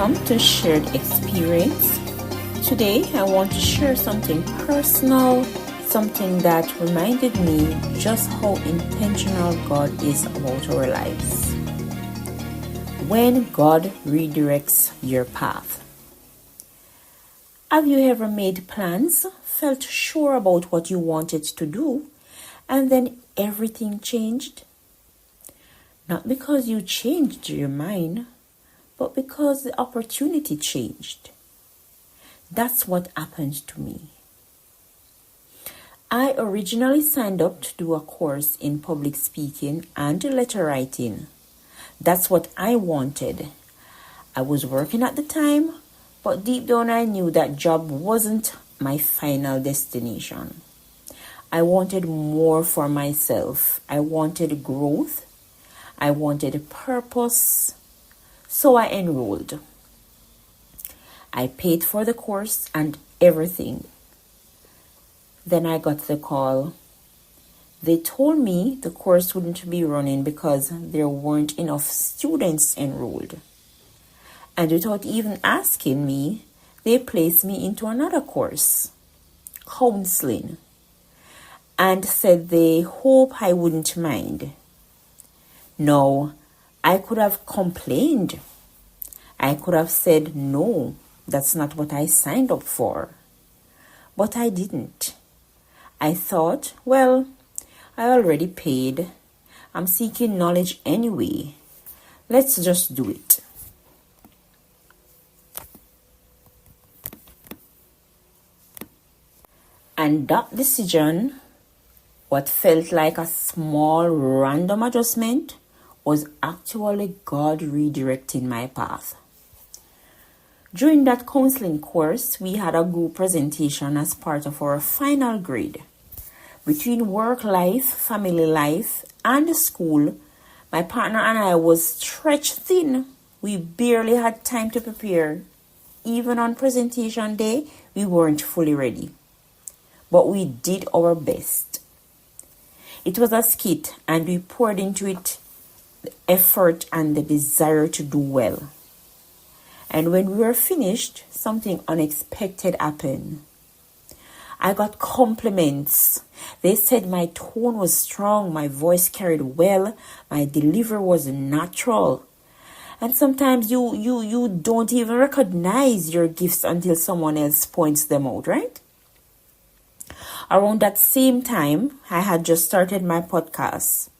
Welcome to Shared Experience. Today I want to share something personal, something that reminded me just how intentional God is about our lives. When God redirects your path. Have you ever made plans, felt sure about what you wanted to do, and then everything changed? Not because you changed your mind, but because the opportunity changed. That's what happened to me. I originally signed up to do a course in public speaking and letter writing. That's what I wanted. I was working at the time, but deep down I knew that job wasn't my final destination. I wanted more for myself. I wanted growth. I wanted purpose. So I enrolled. I paid for the course and everything. Then I got the call. They told me the course wouldn't be running because there weren't enough students enrolled. And without even asking me, they placed me into another course, counseling, and said they hope I wouldn't mind. No, I could have complained. I could have said, no, that's not what I signed up for. But I didn't. I thought, well, I already paid. I'm seeking knowledge anyway. Let's just do it. And that decision, what felt like a small random adjustment, was actually God redirecting my path. During that counseling course, we had a group presentation as part of our final grade. Between work life, family life, and school, my partner and I was stretched thin. We barely had time to prepare. Even on presentation day, we weren't fully ready. But we did our best. It was a skit, and we poured into it the effort and the desire to do well. And when we were finished, something unexpected happened. I got compliments. They said my tone was strong, my voice carried well, my delivery was natural. And sometimes you don't even recognize your gifts until someone else points them out, right? Around that same time, I had just started my podcast.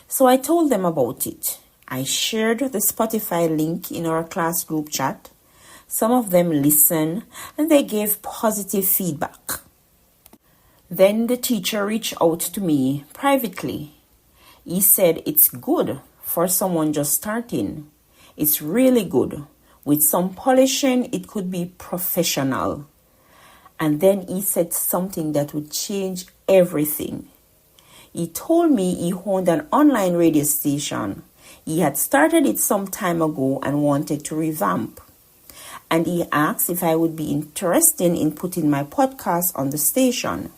So I told them about it. I shared the Spotify link in our class group chat. Some of them listened and they gave positive feedback. Then the teacher reached out to me privately. He said it's good for someone just starting. It's really good. With some polishing, it could be professional. And then he said something that would change everything. He told me he owned an online radio station. He had started it some time ago and wanted to revamp. And he asked if I would be interested in putting my podcast on the station.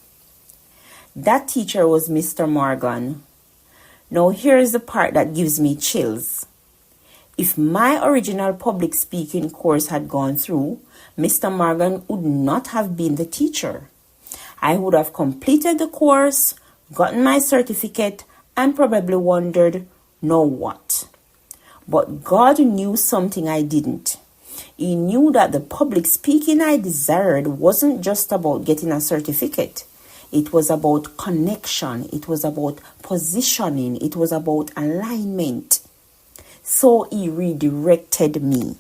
That teacher was Mr. Morgan. Now here's the part that gives me chills. If my original public speaking course had gone through, Mr. Morgan would not have been the teacher. I would have completed the course, gotten my certificate, and probably wondered, now what? But God knew something I didn't. He knew that the public speaking I desired wasn't just about getting a certificate. It was about connection. It was about positioning. It was about alignment. So he redirected me.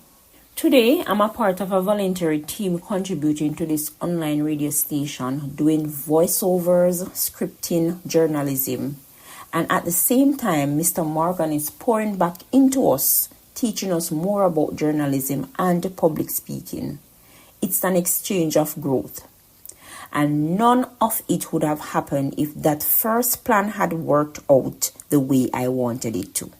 Today, I'm a part of a voluntary team contributing to this online radio station, doing voiceovers, scripting, journalism. And at the same time, Mr. Morgan is pouring back into us, teaching us more about journalism and public speaking. It's an exchange of growth. And none of it would have happened if that first plan had worked out the way I wanted it to.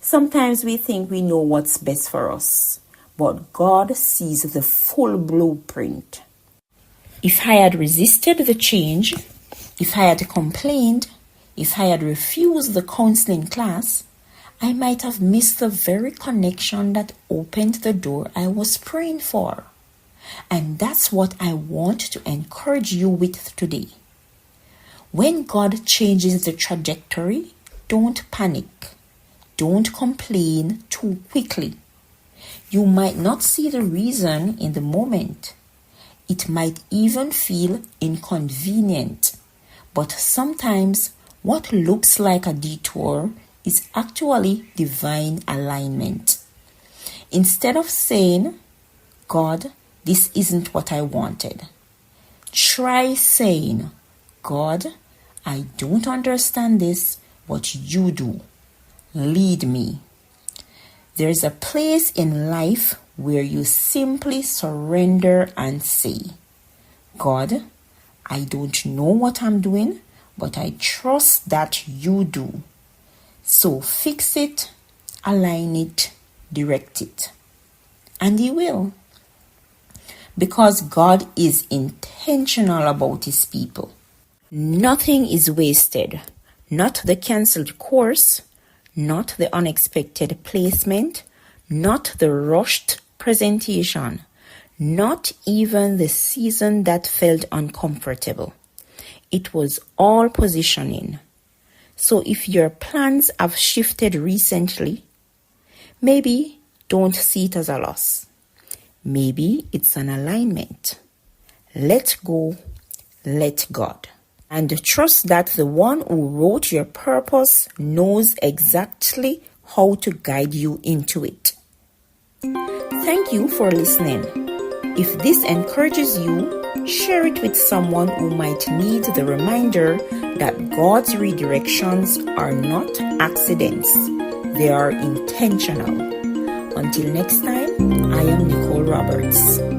Sometimes we think we know what's best for us, but God sees the full blueprint. If I had resisted the change, if I had complained, if I had refused the counseling class, I might have missed the very connection that opened the door I was praying for. And that's what I want to encourage you with today. When God changes the trajectory, don't panic. Don't complain too quickly. You might not see the reason in the moment. It might even feel inconvenient. But sometimes what looks like a detour is actually divine alignment. Instead of saying, God, this isn't what I wanted, try saying, God, I don't understand this, but you do. Lead me. There's a place in life where you simply surrender and say, God, I don't know what I'm doing, but I trust that you do. So fix it, align it, direct it. And He will. Because God is intentional about His people. Nothing is wasted. Not the cancelled course, not the unexpected placement, not the rushed presentation, not even the season that felt uncomfortable. It was all positioning. So if your plans have shifted recently, maybe don't see it as a loss. Maybe it's an alignment. Let go, let God. And trust that the one who wrote your purpose knows exactly how to guide you into it. Thank you for listening. If this encourages you, share it with someone who might need the reminder that God's redirections are not accidents. They are intentional. Until next time, I am Nicole Roberts.